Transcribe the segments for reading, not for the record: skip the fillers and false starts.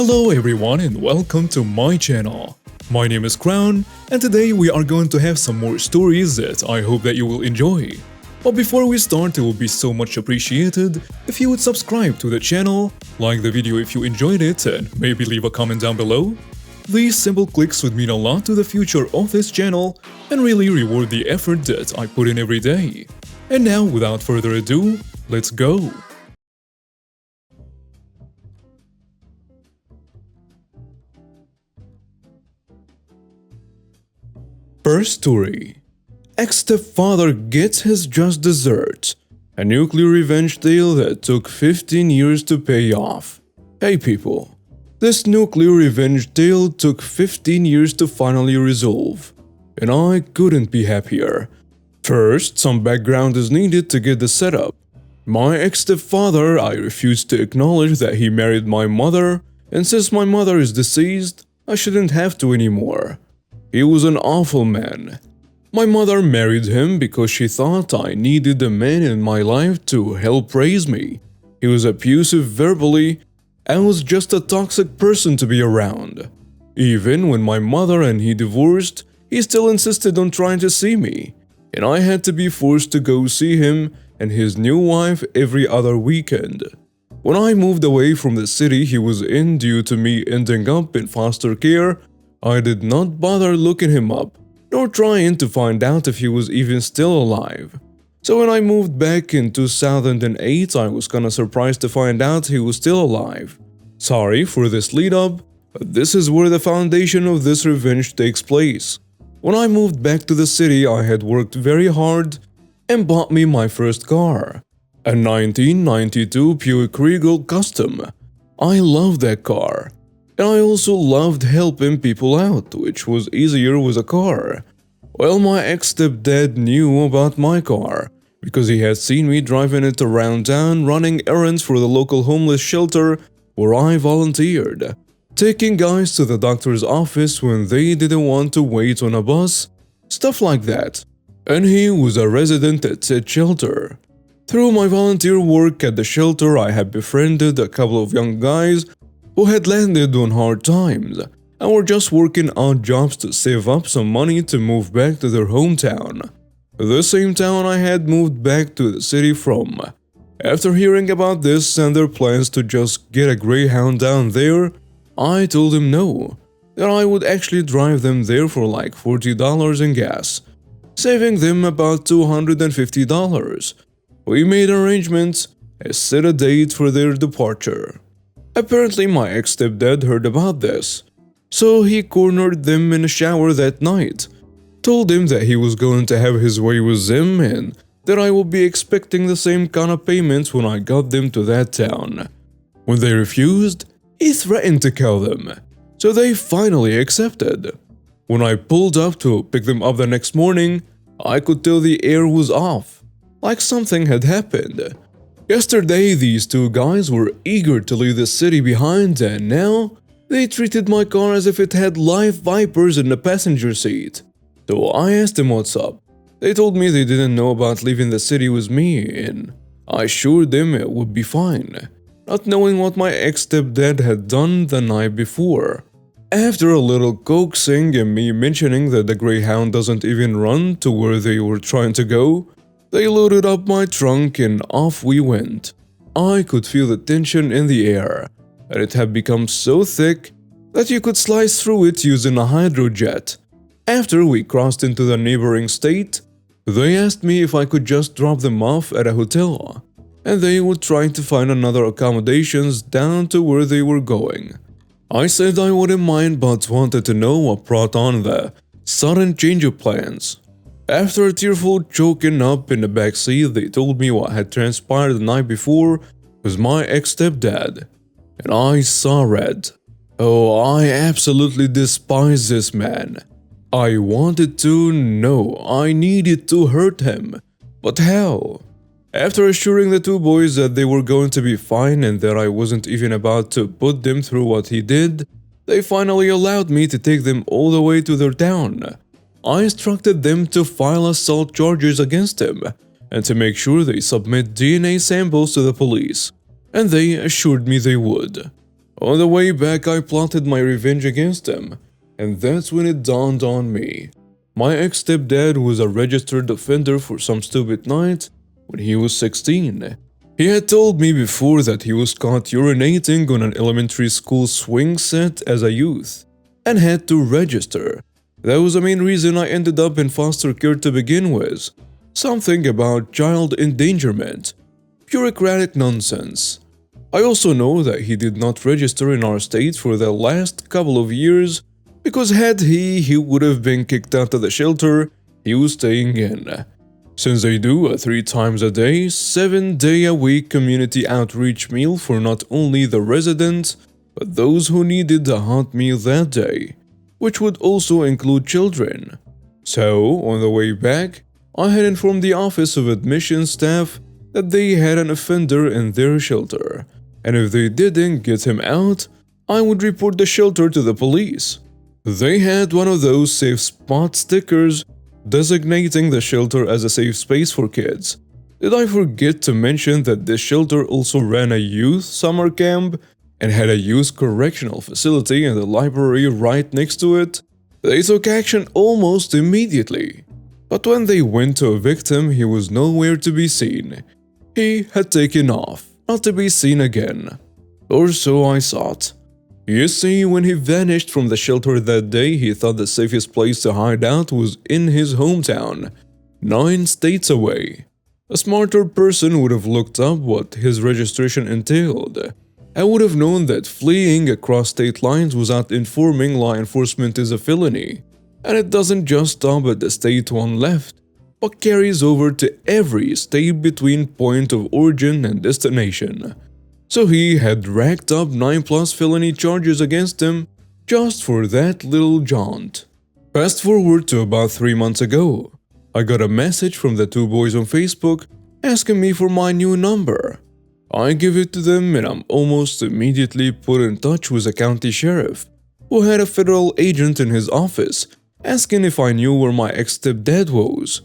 Hello everyone and welcome to my channel. My name is Crown and today we are going to have some more stories that I hope that you will enjoy. But before we start, it will be so much appreciated if you would subscribe to the channel, like the video if you enjoyed it, and maybe leave a comment down below. These simple clicks would mean a lot to the future of this channel and really reward the effort that I put in every day. And now, without further ado, let's go! First story. Ex-stepfather gets his just desserts. A nuclear revenge tale that took 15 years to pay off. Hey people, this nuclear revenge tale took 15 years to finally resolve. And I couldn't be happier. First, some background is needed to get the setup. My ex-stepfather, I refused to acknowledge that he married my mother, and since my mother is deceased, I shouldn't have to anymore. He was an awful man. My mother married him because she thought I needed a man in my life to help raise me. He was abusive verbally and was just a toxic person to be around. Even when my mother and he divorced, he still insisted on trying to see me, and I had to be forced to go see him and his new wife every other weekend. When I moved away from the city he was in due to me ending up in foster care, I did not bother looking him up, nor trying to find out if he was even still alive. So when I moved back in 2008, I was kinda surprised to find out he was still alive. Sorry for this lead up, but this is where the foundation of this revenge takes place. When I moved back to the city, I had worked very hard and bought me my first car, a 1992 Buick Regal Custom. I loved that car. And I also loved helping people out, which was easier with a car. Well, my ex-stepdad knew about my car, because he had seen me driving it around town running errands for the local homeless shelter where I volunteered, taking guys to the doctor's office when they didn't want to wait on a bus, stuff like that. And he was a resident at said shelter. Through my volunteer work at the shelter, I had befriended a couple of young guys who had landed on hard times and were just working odd jobs to save up some money to move back to their hometown, the same town I had moved back to the city from. After hearing about this and their plans to just get a Greyhound down there, I told them no, that I would actually drive them there for like $40 in gas, saving them about $250. We made arrangements and set a date for their departure. Apparently my ex-stepdad heard about this, so he cornered them in a shower that night, told him that he was going to have his way with them and that I would be expecting the same kind of payments when I got them to that town. When they refused, he threatened to kill them, so they finally accepted. When I pulled up to pick them up the next morning, I could tell the air was off, like something had happened. Yesterday, these two guys were eager to leave the city behind, and now they treated my car as if it had live vipers in the passenger seat. So I asked them what's up. They told me they didn't know about leaving the city with me, and I assured them it would be fine, not knowing what my ex-stepdad had done the night before. After a little coaxing and me mentioning that the Greyhound doesn't even run to where they were trying to go, they loaded up my trunk and off we went. I could feel the tension in the air, and it had become so thick that you could slice through it using a hydrojet. After we crossed into the neighboring state, they asked me if I could just drop them off at a hotel, and they would try to find another accommodations down to where they were going. I said I wouldn't mind but wanted to know what brought on the sudden change of plans. After a tearful choking up in the backseat, they told me what had transpired the night before was my ex-stepdad, and I saw red. Oh, I absolutely despise this man. I wanted to, no, I needed to hurt him, but how? After assuring the two boys that they were going to be fine and that I wasn't even about to put them through what he did, they finally allowed me to take them all the way to their town. I instructed them to file assault charges against him and to make sure they submit DNA samples to the police, and they assured me they would. On the way back, I plotted my revenge against him, and that's when it dawned on me. My ex-stepdad was a registered offender for some stupid night when he was 16. He had told me before that he was caught urinating on an elementary school swing set as a youth and had to register. That was the main reason I ended up in foster care to begin with. Something about child endangerment. Bureaucratic nonsense. I also know that he did not register in our state for the last couple of years because had he would have been kicked out of the shelter he was staying in. Since they do a 3 times a day, 7-day-a-week community outreach meal for not only the residents, but those who needed a hot meal that day, which would also include children. So, on the way back, I had informed the Office of Admissions staff that they had an offender in their shelter, and if they didn't get him out, I would report the shelter to the police. They had one of those safe spot stickers designating the shelter as a safe space for kids. Did I forget to mention that this shelter also ran a youth summer camp and had a youth correctional facility and a library right next to it? They took action almost immediately. But when they went to evict him, he was nowhere to be seen. He had taken off, not to be seen again. Or so I thought. You see, when he vanished from the shelter that day, he thought the safest place to hide out was in his hometown, 9 states away. A smarter person would have looked up what his registration entailed. I would have known that fleeing across state lines without informing law enforcement is a felony, and it doesn't just stop at the state one left, but carries over to every state between point of origin and destination. So he had racked up 9+ felony charges against him just for that little jaunt. Fast forward to about 3 months ago. I got a message from the 2 boys on Facebook asking me for my new number. I give it to them and I'm almost immediately put in touch with a county sheriff who had a federal agent in his office asking if I knew where my ex-stepdad was.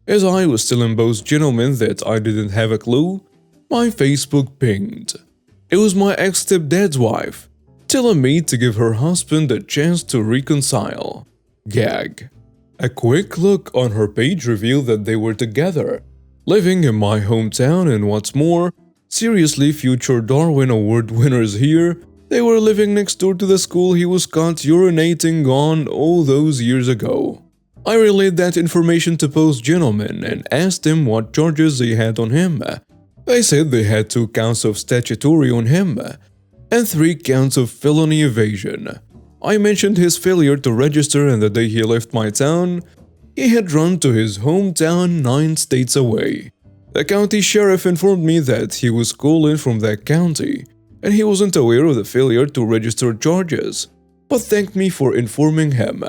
As I was telling both gentlemen that I didn't have a clue, my Facebook pinged. It was my ex-stepdad's wife, telling me to give her husband a chance to reconcile. Gag. A quick look on her page revealed that they were together, living in my hometown, and what's more, seriously, future Darwin Award winners here, they were living next door to the school he was caught urinating on all those years ago. I relayed that information to both gentlemen and asked them what charges they had on him. They said they had 2 counts of statutory on him and 3 counts of felony evasion. I mentioned his failure to register, and the day he left my town, he had run to his hometown 9 states away. The county sheriff informed me that he was calling from that county and he wasn't aware of the failure to register charges, but thanked me for informing him.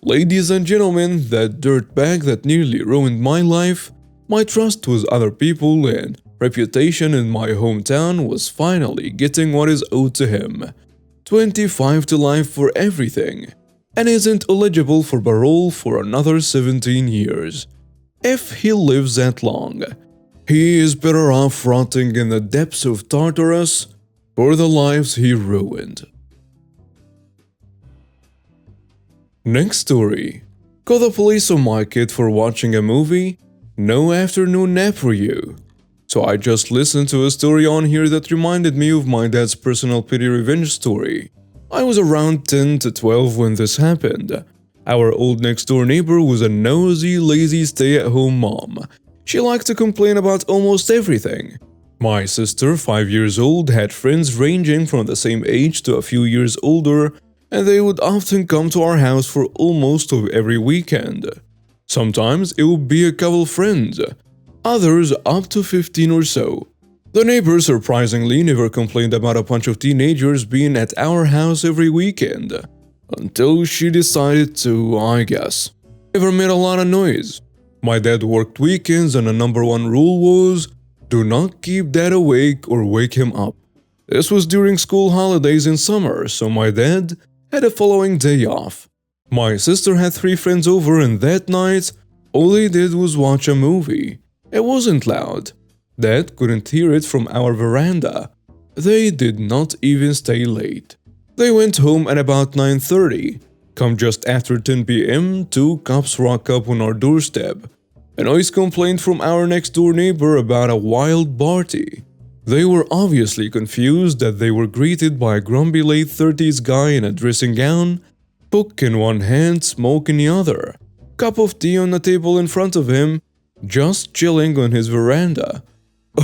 Ladies and gentlemen, that dirtbag that nearly ruined my life, my trust with other people, and reputation in my hometown was finally getting what is owed to him. 25 to life for everything, and isn't eligible for parole for another 17 years. If he lives that long, he is better off rotting in the depths of Tartarus for the lives he ruined. Next story. Call the police on my kid for watching a movie? No afternoon nap for you. So I just listened to a story on here that reminded me of my dad's personal pity revenge story. I was around 10 to 12 when this happened. Our old next-door neighbor was a nosy, lazy stay-at-home mom. She liked to complain about almost everything. My sister, 5 years old, had friends ranging from the same age to a few years older, and they would often come to our house for almost every weekend. Sometimes it would be a couple friends, others up to 15 or so. The neighbor surprisingly never complained about a bunch of teenagers being at our house every weekend. Until she decided to, I guess. Never made a lot of noise. My dad worked weekends and the #1 rule was, do not keep dad awake or wake him up. This was during school holidays in summer, so my dad had the following day off. My sister had 3 friends over, and that night, all they did was watch a movie. It wasn't loud. Dad couldn't hear it from our veranda. They did not even stay late. They went home at about 9:30. Come just after 10 p.m., two cops rock up on our doorstep. A noise complaint from our next door neighbor about a wild party. They were obviously confused that they were greeted by a grumpy late 30s guy in a dressing gown, book in one hand, smoke in the other, cup of tea on the table in front of him, just chilling on his veranda.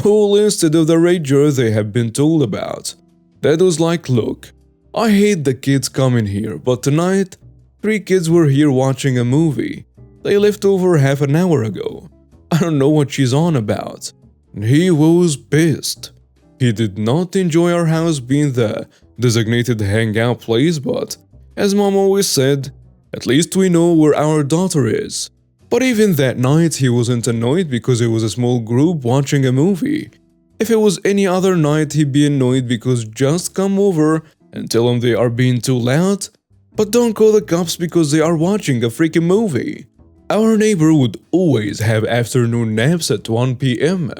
All instead of the rager they had been told about. That was like, look, I hate the kids coming here, but tonight, 3 kids were here watching a movie. They left over half an hour ago. I don't know what she's on about. And he was pissed. He did not enjoy our house being the designated hangout place, but as Mom always said, at least we know where our daughter is. But even that night he wasn't annoyed because it was a small group watching a movie. If it was any other night he'd be annoyed because just come over and tell them they are being too loud, but don't call the cops because they are watching a freaking movie. Our neighbor would always have afternoon naps at 1 p.m.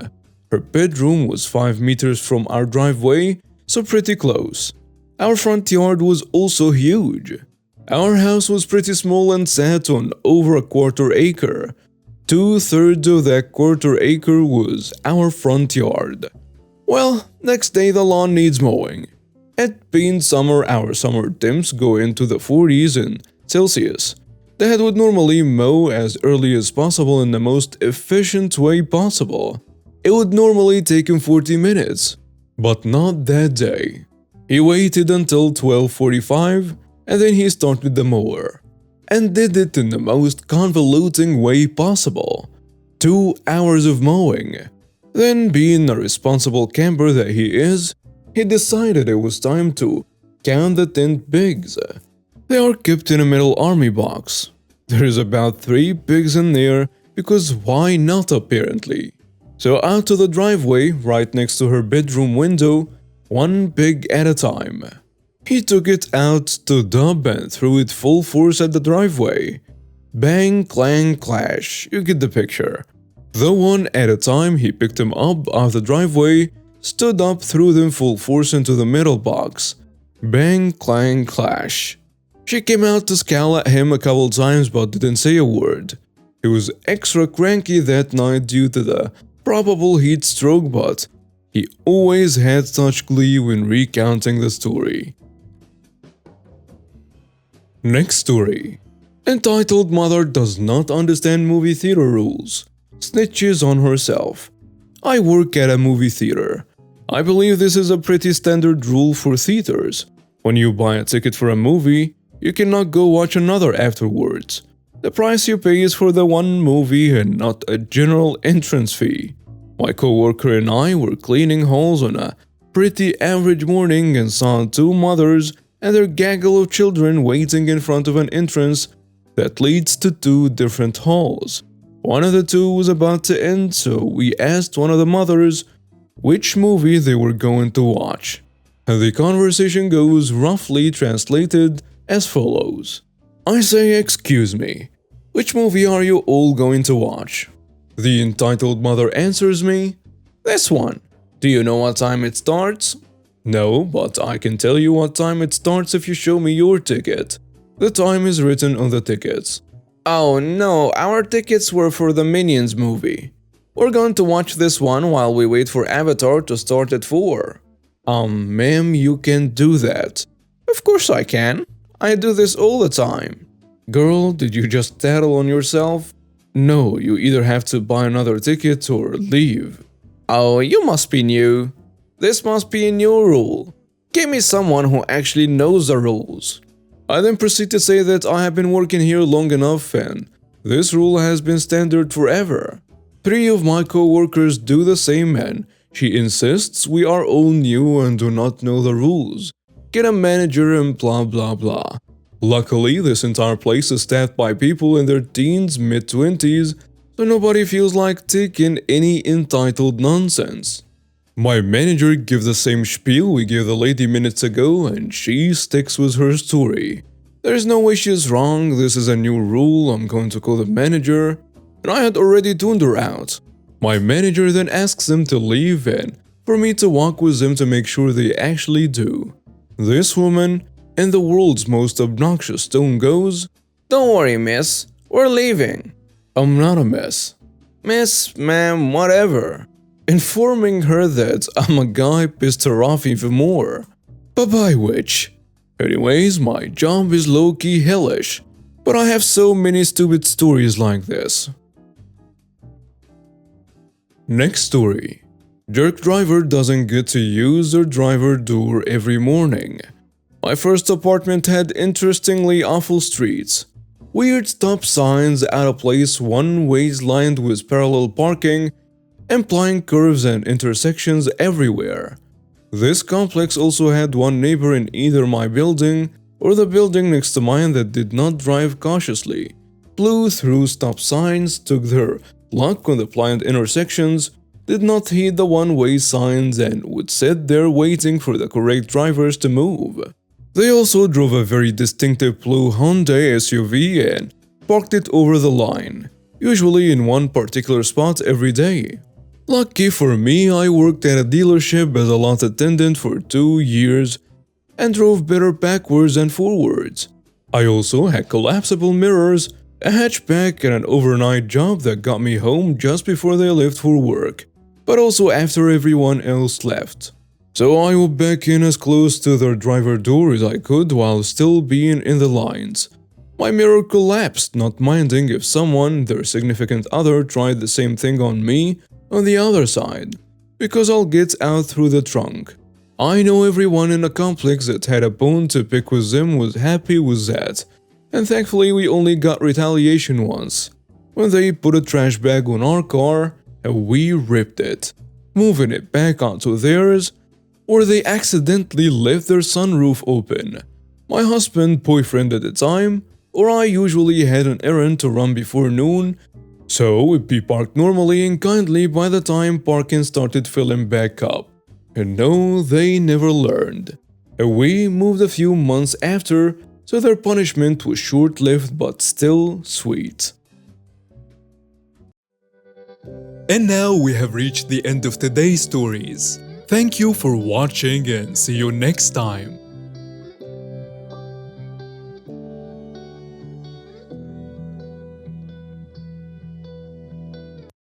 Her bedroom was 5 meters from our driveway, so pretty close. Our front yard was also huge. Our house was pretty small and sat on over a quarter acre. 2/3 of that quarter acre was our front yard. Well, next day the lawn needs mowing. It being summer, our summer temps go into the 40s in Celsius. Dad would normally mow as early as possible in the most efficient way possible. It would normally take him 40 minutes, but not that day. He waited until 12:45 and then he started the mower, and did it in the most convoluting way possible. 2 hours of mowing. Then, being a responsible camper that he is, he decided it was time to count the 10 pigs. They are kept in a metal army box. There is about 3 pigs in there because why not apparently. So out to the driveway right next to her bedroom window, 1 pig at a time. He took it out to dump and threw it full force at the driveway. Bang, clang, clash, you get the picture. The one at a time he picked them up off the driveway, stood up, threw them full force into the metal box. Bang, clang, clash. She came out to scowl at him a couple times but didn't say a word. He was extra cranky that night due to the probable heat stroke, but he always had such glee when recounting the story. Next story. Entitled Mother Does Not Understand Movie Theater Rules. Snitches on herself. I work at a movie theater. I believe this is a pretty standard rule for theaters. When you buy a ticket for a movie, you cannot go watch another afterwards. The price you pay is for the one movie and not a general entrance fee. My coworker and I were cleaning halls on a pretty average morning and saw 2 mothers and their gaggle of children waiting in front of an entrance that leads to 2 different halls. One of the 2 was about to end, so we asked one of the mothers which movie they were going to watch. The conversation goes roughly translated as follows. I say, excuse me, which movie are you all going to watch? The entitled mother answers me, this one. Do you know what time it starts? No, but I can tell you what time it starts if you show me your ticket. The time is written on the tickets. Oh no, our tickets were for the Minions movie. We're going to watch this one while we wait for Avatar to start at 4. Ma'am, you can't do that. Of course I can. I do this all the time. Girl, did you just tattle on yourself? No, you either have to buy another ticket or leave. Oh, you must be new. This must be a new rule. Give me someone who actually knows the rules. I then proceed to say that I have been working here long enough and this rule has been standard forever. 3 of my co-workers do the same and she insists we are all new and do not know the rules. Get a manager and blah blah blah. Luckily, this entire place is staffed by people in their teens, mid-20s, so nobody feels like taking any entitled nonsense. My manager gives the same spiel we gave the lady minutes ago and she sticks with her story. There's no way she's wrong, this is a new rule, I'm going to call the manager, and I had already tuned her out. My manager then asks them to leave and for me to walk with them to make sure they actually do. This woman, in the world's most obnoxious tone, goes, "Don't worry, miss, we're leaving." I'm not a miss. Miss, ma'am, whatever. Informing her that I'm a guy pissed her off even more. Bye-bye, witch. Anyways, my job is low-key hellish, but I have so many stupid stories like this. Next story. Jerk driver doesn't get to use their driver door every morning. My first apartment had interestingly awful streets. Weird stop signs out of place, one-ways lined with parallel parking, implying curves and intersections everywhere. This complex also had one neighbor in either my building or the building next to mine that did not drive cautiously, blew through stop signs, took their luck on the planned intersections, did not heed the one-way signs, and would sit there waiting for the correct drivers to move. They also drove a very distinctive blue Hyundai SUV and parked it over the line, usually in one particular spot every day. Lucky for me, I worked at a dealership as a lot attendant for 2 years and drove better backwards and forwards. I also had collapsible mirrors, a hatchback, and an overnight job that got me home just before they left for work, but also after everyone else left. So I would back in as close to their driver door as I could while still being in the lines. My mirror collapsed, not minding if someone, their significant other, tried the same thing on me on the other side, because I'll get out through the trunk. I know everyone in the complex that had a bone to pick with them was happy with that, and thankfully we only got retaliation once, when they put a trash bag on our car and we ripped it, moving it back onto theirs, or they accidentally left their sunroof open. My husband, boyfriend at the time, or I usually had an errand to run before noon, so we parked normally and kindly by the time parking started filling back up. And no, they never learned. And we moved a few months after, so their punishment was short-lived but still sweet. And now we have reached the end of today's stories. Thank you for watching and see you next time.